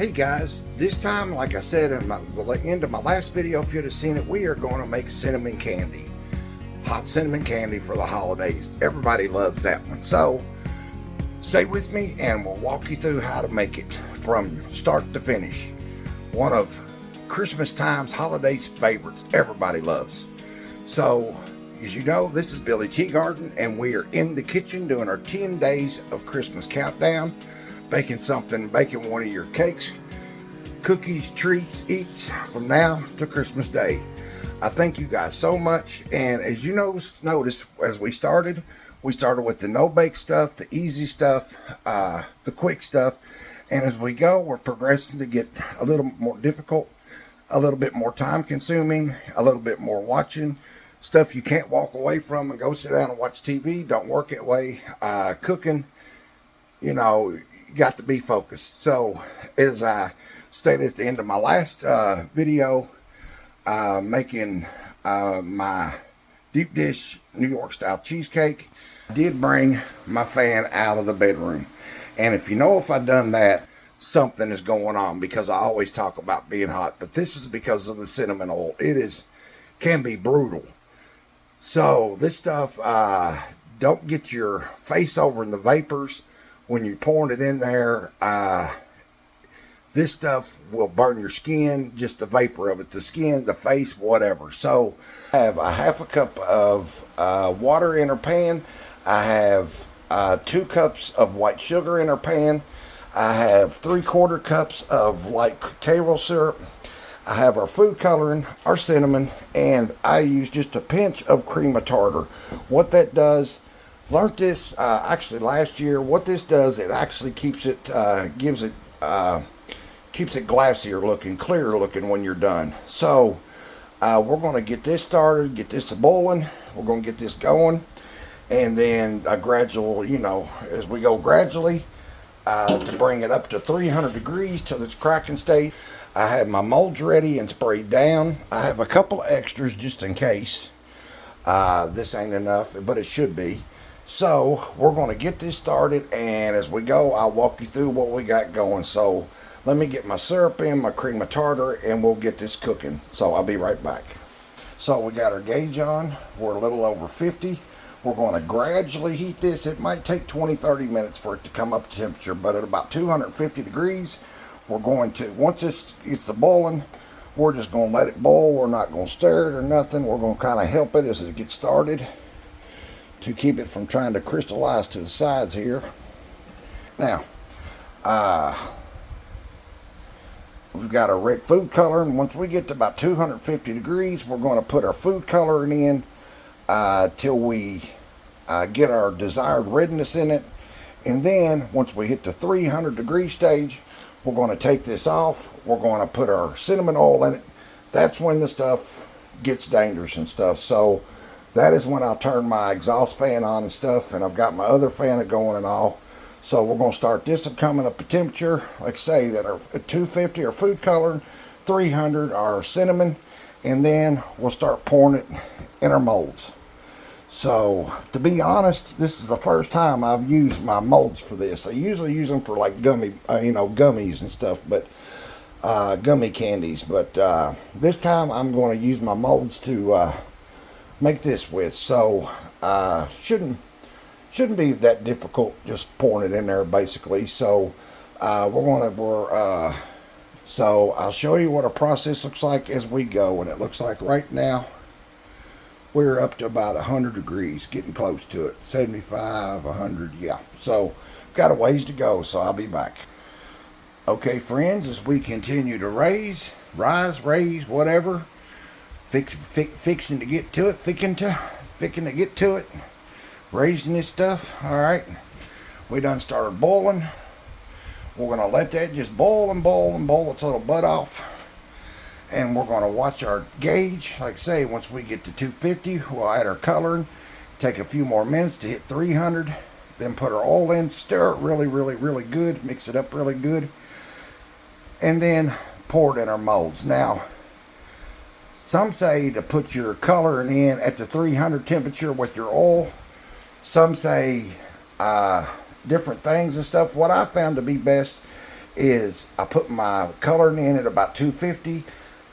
Hey guys, this time, like I said in the end of my last video, if you'd have seen it, we are going to make cinnamon candy. Hot cinnamon candy for the holidays. Everybody loves that one. So, stay with me and we'll walk you through how to make it from start to finish. One of Christmas time's holidays favorites. Everybody loves. So, as you know, this is Billy Teagarden and we are in the kitchen doing our 10 days of Christmas countdown. Baking one of your cakes, cookies, treats, eats from now to Christmas Day. I thank you guys so much. And as you notice, as we started with the no-bake stuff, the easy stuff, the quick stuff. And as we go, we're progressing to get a little more difficult, a little bit more time consuming, a little bit more watching. Stuff you can't walk away from and go sit down and watch TV. Don't work that way. Cooking, you know, got to be focused. So as I stated at the end of my last video, making my deep dish New York style cheesecake, I did bring my fan out of the bedroom. And if I've done that, something is going on, because I always talk about being hot, but this is because of the cinnamon oil. Can be brutal. So this stuff, don't get your face over in the vapors when you're pouring it in there. This stuff will burn your skin, just the vapor of it, the skin, the face, whatever. So I have a half a cup of water in our pan. I have 2 cups of white sugar in our pan. I have 3/4 cups of light table syrup. I have our food coloring, our cinnamon, and I use just a pinch of cream of tartar. What that does, learned this actually last year. What this does, it actually keeps it keeps it glassier looking, clearer looking when you're done. So we're going to get this started, get this boiling. We're going to get this going, and then a gradual, as we go gradually to bring it up to 300 degrees till it's cracking state. I have my molds ready and sprayed down. I have a couple of extras just in case. This ain't enough, but it should be. So we're going to get this started, and as we go, I'll walk you through what we got going. So let me get my syrup in, my cream of tartar, and we'll get this cooking. So I'll be right back. So we got our gauge on. We're a little over 50. We're going to gradually heat this. It might take 20-30 minutes for it to come up to temperature, but at about 250 degrees, we're going to, once this gets to boiling, we're just going to let it boil. We're not going to stir it or nothing. We're going to kind of help it as it gets started to keep it from trying to crystallize to the sides here. Now, we've got our red food coloring. Once we get to about 250 degrees, we're going to put our food coloring in till we get our desired redness in it. And then once we hit the 300 degree stage, we're going to take this off. We're going to put our cinnamon oil in it. That's when the stuff gets dangerous and stuff. So that is when I'll turn my exhaust fan on and stuff, and I've got my other fan going and all. So we're going to start this up coming up to temperature. Like I say, that our 250 our food coloring, 300 our cinnamon, and then we'll start pouring it in our molds. So to be honest, this is the first time I've used my molds for this. I usually use them for like gummies and stuff, but gummy candies. But this time I'm going to use my molds to make this with. So shouldn't be that difficult, just pouring it in there basically. So so I'll show you what our process looks like as we go. And it looks like right now we're up to about 100 degrees, getting close to it. 75, 100, yeah. So got a ways to go, so I'll be back. Okay, friends, as we continue to raise, whatever, fixing to get to it, raising this stuff. All right, we done started boiling. We're gonna let that just boil and boil and boil its little butt off, and we're gonna watch our gauge. Like I say, once we get to 250, we'll add our coloring. Take a few more minutes to hit 300, then put our oil in, stir it really good, mix it up really good, and then pour it in our molds. Now, some say to put your coloring in at the 300 temperature with your oil. Some say different things and stuff. What I found to be best is I put my coloring in at about 250,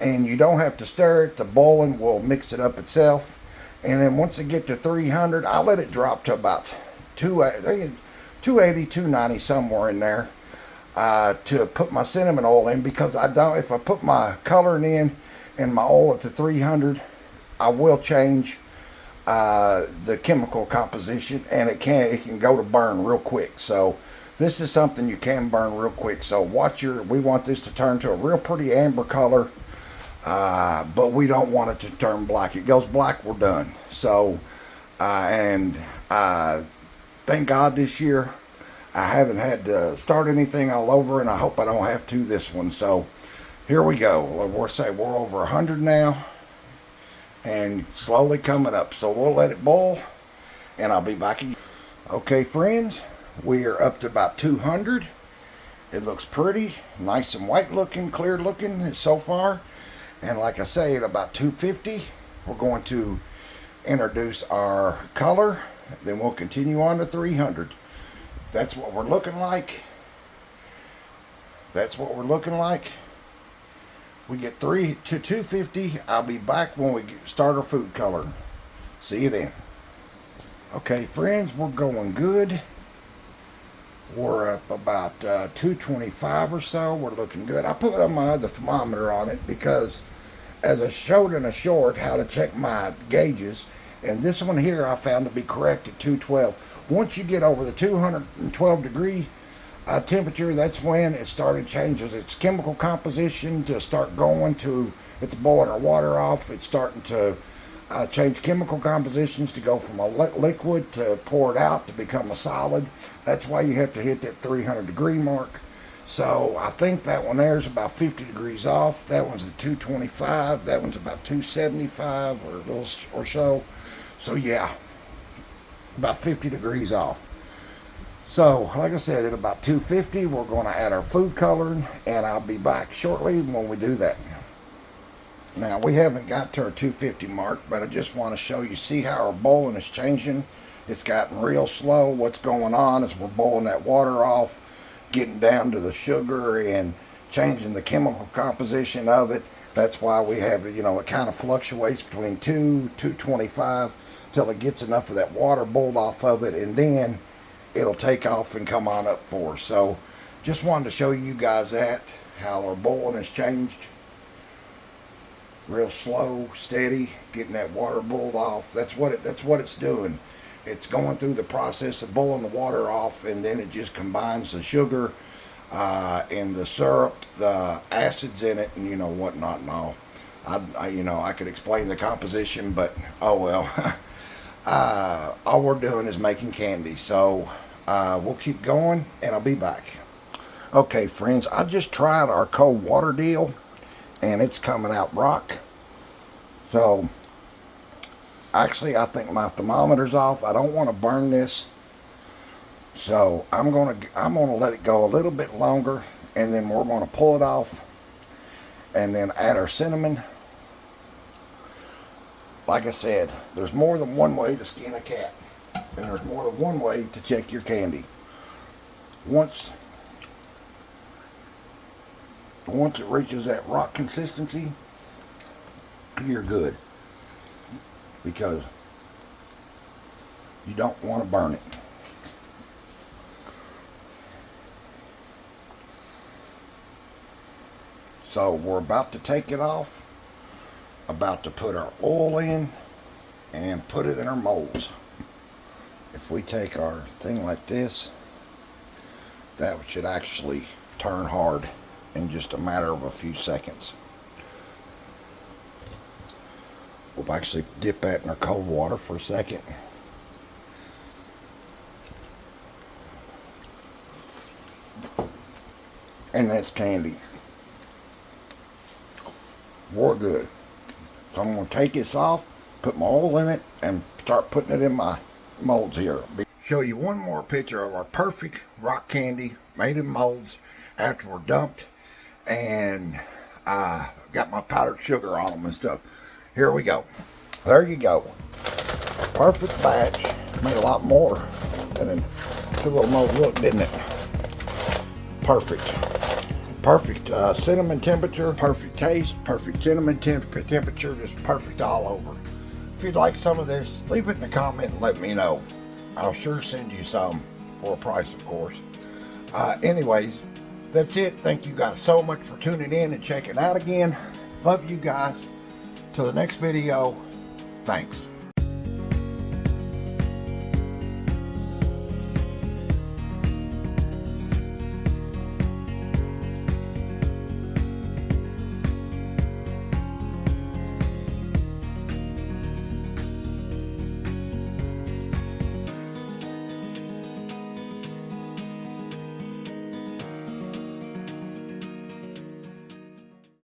and you don't have to stir it. The boiling will mix it up itself. And then once it get to 300, I let it drop to about 280, 290, somewhere in there, to put my cinnamon oil in, because if I put my coloring in and my oil at the 300, I will change the chemical composition, and it can go to burn real quick. So this is something you can burn real quick. So we want this to turn to a real pretty amber color, but we don't want it to turn black. It goes black, we're done. So thank God this year I haven't had to start anything all over, and I hope I don't have to this one. So here we go. We're over 100 now, and slowly coming up. So we'll let it boil, and I'll be back again. Okay, friends, we are up to about 200. It looks pretty, nice and white looking, clear looking so far. And like I say, at about 250, we're going to introduce our color. Then we'll continue on to 300. That's what we're looking like. That's what we're looking like. We get 3 to 250. I'll be back when we start our food coloring. See you then. Okay, friends, we're going good. We're up about 225 or so. We're looking good. I put my other thermometer on it because, as I showed in a short how to check my gauges, and this one here I found to be correct at 212. Once you get over the 212 degree temperature, that's when it started changes its chemical composition to start going to, it's boiling our water off. It's starting to change chemical compositions to go from a liquid to pour it out to become a solid. That's why you have to hit that 300 degree mark. So I think that one there is about 50 degrees off. That one's at 225. That one's about 275 or a little or so. So yeah, about 50 degrees off. So like I said, at about 250, we're going to add our food coloring, and I'll be back shortly when we do that. Now, we haven't got to our 250 mark, but I just want to show you, see how our boiling is changing. It's gotten real slow. What's going on is we're boiling that water off, getting down to the sugar and changing the chemical composition of it. That's why we have it, it kind of fluctuates between 225 till it gets enough of that water boiled off of it, and then it'll take off and come on up for us. So just wanted to show you guys how our boiling has changed. Real slow, steady, getting that water boiled off. That's what it's doing. It's going through the process of boiling the water off, and then it just combines the sugar and the syrup, the acids in it, and whatnot and all. I could explain the composition, but oh well. All we're doing is making candy. So we'll keep going, and I'll be back. Okay, friends, I just tried our cold water deal, and it's coming out rock. So actually, I think my thermometer's off. I don't want to burn this, so I'm gonna let it go a little bit longer, and then we're gonna pull it off, and then add our cinnamon. Like I said, there's more than one way to skin a cat, and there's more than one way to check your candy. Once it reaches that rock consistency, you're good, because you don't want to burn it. So we're about to take it off, about to put our oil in and put it in our molds. If we take our thing like this, that should actually turn hard in just a matter of a few seconds. We'll actually dip that in our cold water for a second. And that's candy. We're good. So I'm going to take this off, put my oil in it, and start putting it in my molds here. Show you one more picture of our perfect rock candy made in molds after we're dumped, and I got my powdered sugar on them and stuff. Here we go. There you go. Perfect batch. Made a lot more than a good little mold look, didn't it? Perfect. Perfect cinnamon temperature, perfect taste, perfect cinnamon temperature, just perfect all over. If you'd like some of this, leave it in the comment and let me know. I'll sure send you some for a price, of course. Anyways, that's it. Thank you guys so much for tuning in and checking out again. Love you guys. Till the next video, thanks.